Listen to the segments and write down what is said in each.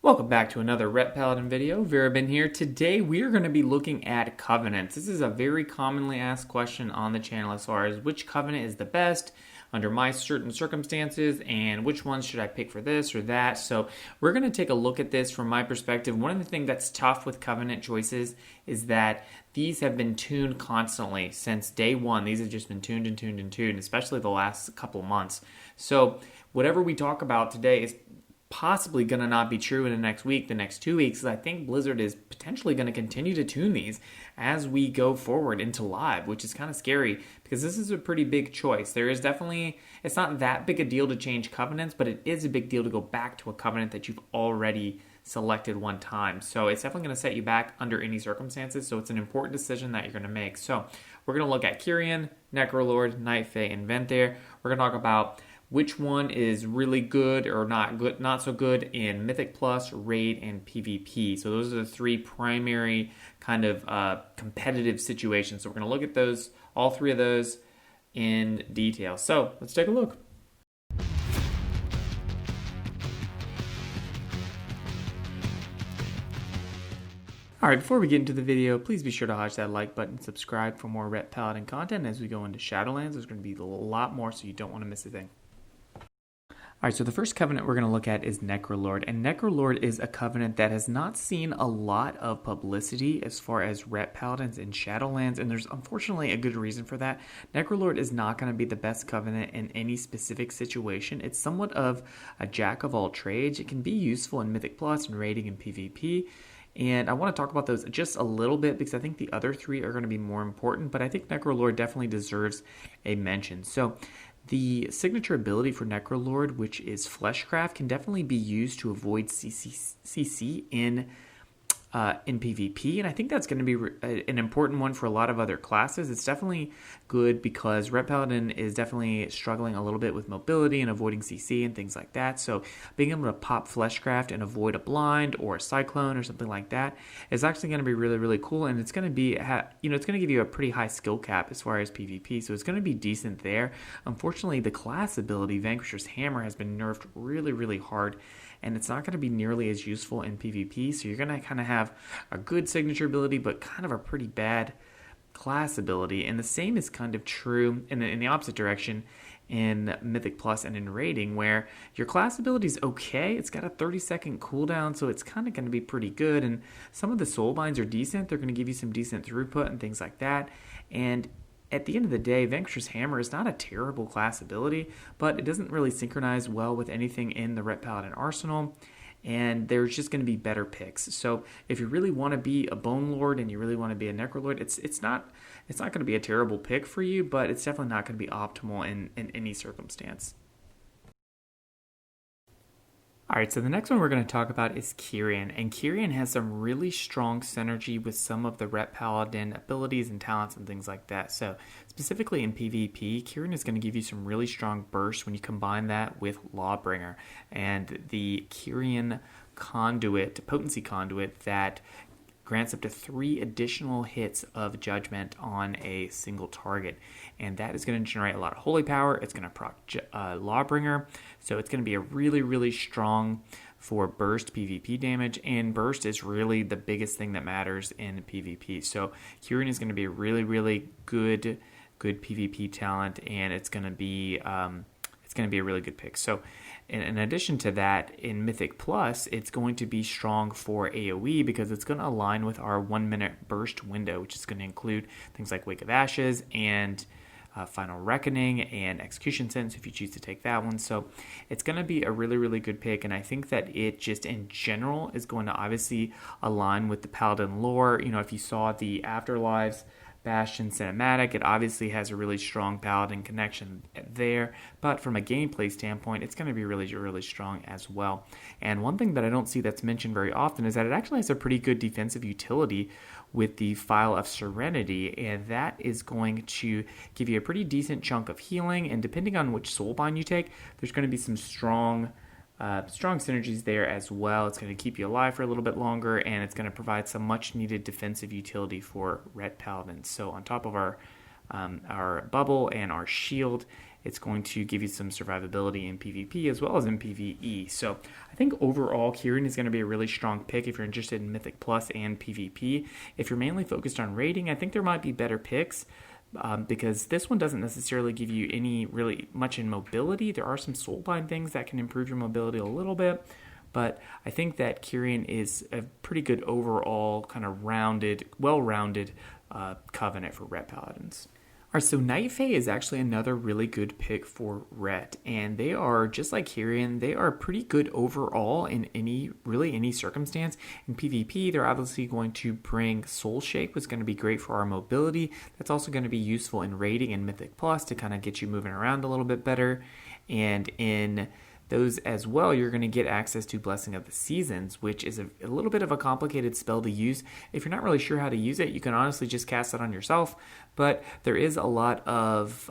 Welcome back to another Ret Paladin video. Verabin here. Today we are going to be looking at covenants. This is a very commonly asked question on the channel as far as which covenant is the best under my certain circumstances and which ones should I pick for this or that. So we're going to take a look at this from my perspective. One of the things that's tough with covenant choices is that these have been tuned constantly since day one. These have just been tuned and tuned and tuned, especially the last couple months. So whatever we talk about today is possibly going to not be true in the next week, the next 2 weeks. I think Blizzard is potentially going to continue to tune these as we go forward into live, which is kind of scary because this is a pretty big choice. There is definitely, it's not that big a deal to change covenants, but it is a big deal to go back to a covenant that you've already selected one time. So it's definitely going to set you back under any circumstances. So it's an important decision that you're going to make. So we're going to look at Kyrian, Necrolord, Night Fae, and Venthyr. We're going to talk about which one is really good or not so good in Mythic Plus, Raid, and PvP. So those are the three primary kind of competitive situations. So we're going to look at those, all three of those in detail. So let's take a look. Alright, before we get into the video, please be sure to hit that like button, subscribe for more Ret Paladin content. As we go into Shadowlands, there's going to be a lot more, so you don't want to miss a thing. Alright, so the first covenant we're going to look at is Necrolord, and Necrolord is a covenant that has not seen a lot of publicity as far as Ret Paladins in Shadowlands, and there's unfortunately a good reason for that. Necrolord is not going to be the best covenant in any specific situation. It's somewhat of a jack of all trades. It can be useful in Mythic Plus and raiding and PvP. And I want to talk about those just a little bit because I think the other three are going to be more important, but I think Necrolord definitely deserves a mention. So the signature ability for Necrolord, which is Fleshcraft, can definitely be used to avoid CC in PvP, and I think that's going to be an important one for a lot of other classes. It's definitely good because Ret Paladin is definitely struggling a little bit with mobility and avoiding CC and things like that. So being able to pop Fleshcraft and avoid a blind or a cyclone or something like that is actually going to be really, really cool, and it's going to be, it's going to give you a pretty high skill cap as far as PvP, so it's going to be decent there. Unfortunately, the class ability, Vanquisher's Hammer, has been nerfed really, really hard, and it's not going to be nearly as useful in PvP, so you're going to kind of have a good signature ability, but kind of a pretty bad class ability. And the same is kind of true in the opposite direction in Mythic Plus and in Raiding, where your class ability is okay. It's got a 30-second cooldown, so it's kind of going to be pretty good. And some of the soulbinds are decent. They're going to give you some decent throughput and things like that. And at the end of the day, Vanquisher's Hammer is not a terrible class ability, but it doesn't really synchronize well with anything in the Ret Paladin arsenal, and there's just going to be better picks. So if you really want to be a Bone Lord and you really want to be a Necrolord, it's not going to be a terrible pick for you, but it's definitely not going to be optimal in any circumstance. Alright, so the next one we're going to talk about is Kyrian, and Kyrian has some really strong synergy with some of the Ret Paladin abilities and talents and things like that. So specifically in PvP, Kyrian is going to give you some really strong bursts when you combine that with Lawbringer and the Kyrian conduit, potency conduit that grants up to 3 additional hits of judgment on a single target, and that is going to generate a lot of holy power. It's going to proc Lawbringer, so it's going to be a really, really strong for burst PvP damage, and burst is really the biggest thing that matters in PvP. So Kyrian is going to be a really, really good PvP talent, and it's going to be a really good pick. So in addition to that, in Mythic Plus, it's going to be strong for AoE because it's going to align with our 1-minute burst window, which is going to include things like Wake of Ashes and Final Reckoning and Execution Sentence if you choose to take that one. So it's going to be a really, really good pick, and I think that it just in general is going to obviously align with the Paladin lore. If you saw the Afterlives Bastion cinematic, it obviously has a really strong Paladin connection there, but from a gameplay standpoint, it's going to be really, really strong as well. And one thing that I don't see that's mentioned very often is that it actually has a pretty good defensive utility with the File of Serenity, and that is going to give you a pretty decent chunk of healing, and depending on which soulbind you take, there's going to be some strong synergies there as well. It's going to keep you alive for a little bit longer, and it's going to provide some much needed defensive utility for Ret Paladins. So on top of our bubble and our shield, It's going to give you some survivability in PvP as well as in PvE. So I think overall Kyrian is going to be a really strong pick if you're interested in Mythic Plus and PvP. If you're mainly focused on raiding, I think there might be better picks. Because this one doesn't necessarily give you any really much in mobility. There are some soulbind things that can improve your mobility a little bit, but I think that Kyrian is a pretty good overall kind of well-rounded covenant for Ret Paladins. All right, so Night Fae is actually another really good pick for Ret, and they are, just like Kyrian, they are pretty good overall in any circumstance. In PvP, they're obviously going to bring Soul Shake, which is going to be great for our mobility. That's also going to be useful in raiding and Mythic Plus to kind of get you moving around a little bit better. And in those as well, you're going to get access to Blessing of the Seasons, which is a little bit of a complicated spell to use. If you're not really sure how to use it, you can honestly just cast it on yourself, but there is a lot of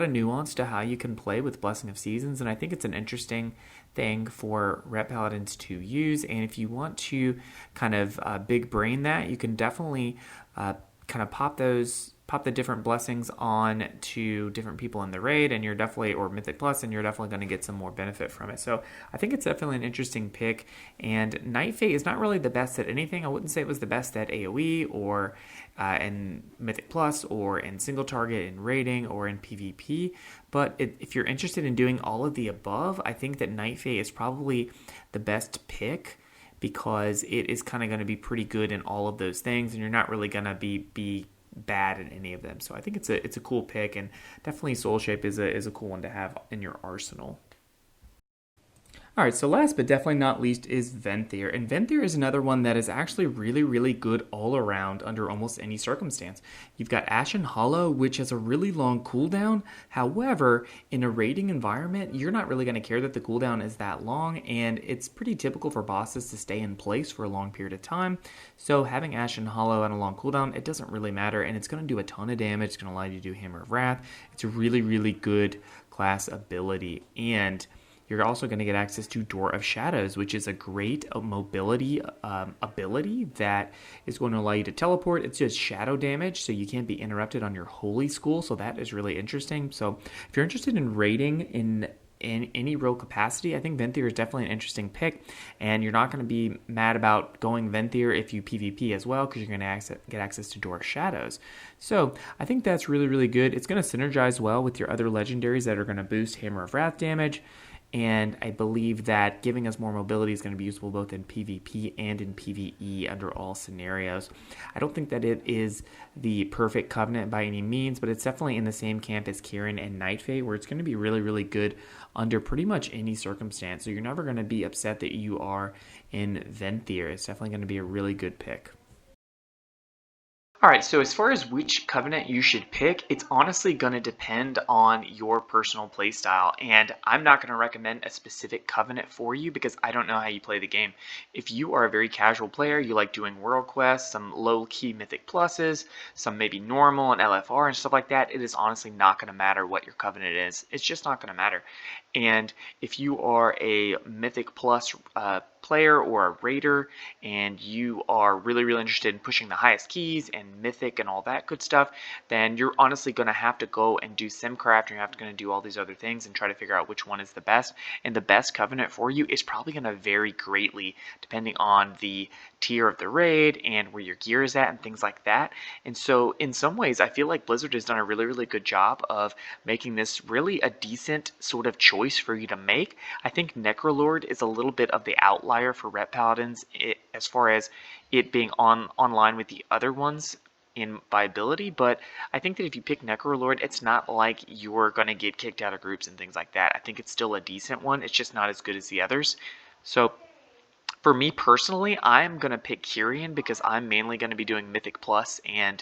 nuance to how you can play with Blessing of Seasons, and I think it's an interesting thing for Ret Paladins to use. And if you want to kind of big brain that, you can definitely kind of pop the different blessings on to different people in the raid, and you're definitely, or Mythic Plus, and you're definitely going to get some more benefit from it. So I think it's definitely an interesting pick. And Night Fae is not really the best at anything. I wouldn't say it was the best at AoE or in Mythic Plus or in single target in raiding or in PvP. But if you're interested in doing all of the above, I think that Night Fae is probably the best pick, because it is kind of going to be pretty good in all of those things, and you're not really going to be bad at any of them. So I think it's a cool pick, and definitely Soul Shape is a cool one to have in your arsenal. All right, so last but definitely not least is Venthyr. And Venthyr is another one that is actually really, really good all around under almost any circumstance. You've got Ashen Hollow, which has a really long cooldown. However, in a raiding environment, you're not really going to care that the cooldown is that long, and it's pretty typical for bosses to stay in place for a long period of time. So having Ashen Hollow and a long cooldown, it doesn't really matter, and it's going to do a ton of damage. It's going to allow you to do Hammer of Wrath. It's a really, really good class ability. And you're also going to get access to Door of Shadows, which is a great mobility ability that is going to allow you to teleport. It's just shadow damage, so you can't be interrupted on your holy school, so that is really interesting. So if you're interested in raiding in any real capacity, I think Venthyr is definitely an interesting pick, and you're not going to be mad about going Venthyr if you PvP as well, because you're going to get access to Door of Shadows. So I think that's really, really good. It's going to synergize well with your other legendaries that are going to boost Hammer of Wrath damage. And I believe that giving us more mobility is going to be useful both in PvP and in PvE under all scenarios. I don't think that it is the perfect covenant by any means, but it's definitely in the same camp as Kyrian and Night Fae, where it's going to be really, really good under pretty much any circumstance. So you're never going to be upset that you are in Venthyr. It's definitely going to be a really good pick. Alright, so as far as which covenant you should pick, it's honestly going to depend on your personal playstyle, and I'm not going to recommend a specific covenant for you because I don't know how you play the game. If you are a very casual player, you like doing world quests, some low-key mythic pluses, some maybe normal and LFR and stuff like that, it is honestly not going to matter what your covenant is. It's just not going to matter. And if you are a mythic plus player or a raider, and you are really, really interested in pushing the highest keys and mythic and all that good stuff, then you're honestly going to have to go and do simcraft, and you're going to do all these other things and try to figure out which one is the best. And the best covenant for you is probably going to vary greatly depending on the tier of the raid and where your gear is at and things like that. And so in some ways, I feel like Blizzard has done a really, really good job of making this really a decent sort of choice for you to make. I think Necrolord is a little bit of the outlier for Ret Paladins as far as it being online with the other ones in viability, but I think that if you pick Necrolord, it's not like you're going to get kicked out of groups and things like that. I think it's still a decent one. It's just not as good as the others. So for me personally, I'm going to pick Kyrian because I'm mainly going to be doing Mythic Plus and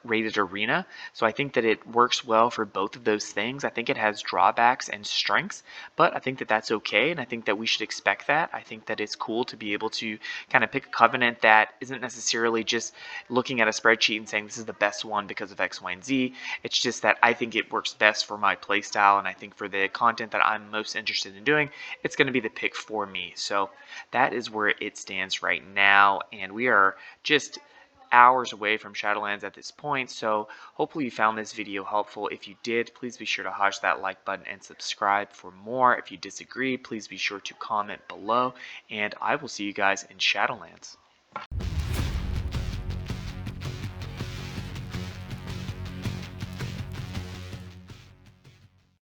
Rated Arena. So I think that it works well for both of those things. I think it has drawbacks and strengths, but I think that that's okay, and I think that we should expect that. I think that it's cool to be able to kind of pick a covenant that isn't necessarily just looking at a spreadsheet and saying this is the best one because of X, Y, and Z. It's just that I think it works best for my playstyle, and I think for the content that I'm most interested in doing, it's going to be the pick for me. So that is where it stands right now, and we are just hours away from Shadowlands at this point, so hopefully you found this video helpful. If you did, please be sure to hush that like button and subscribe for more. If you disagree, please be sure to comment below, and I will see you guys in Shadowlands.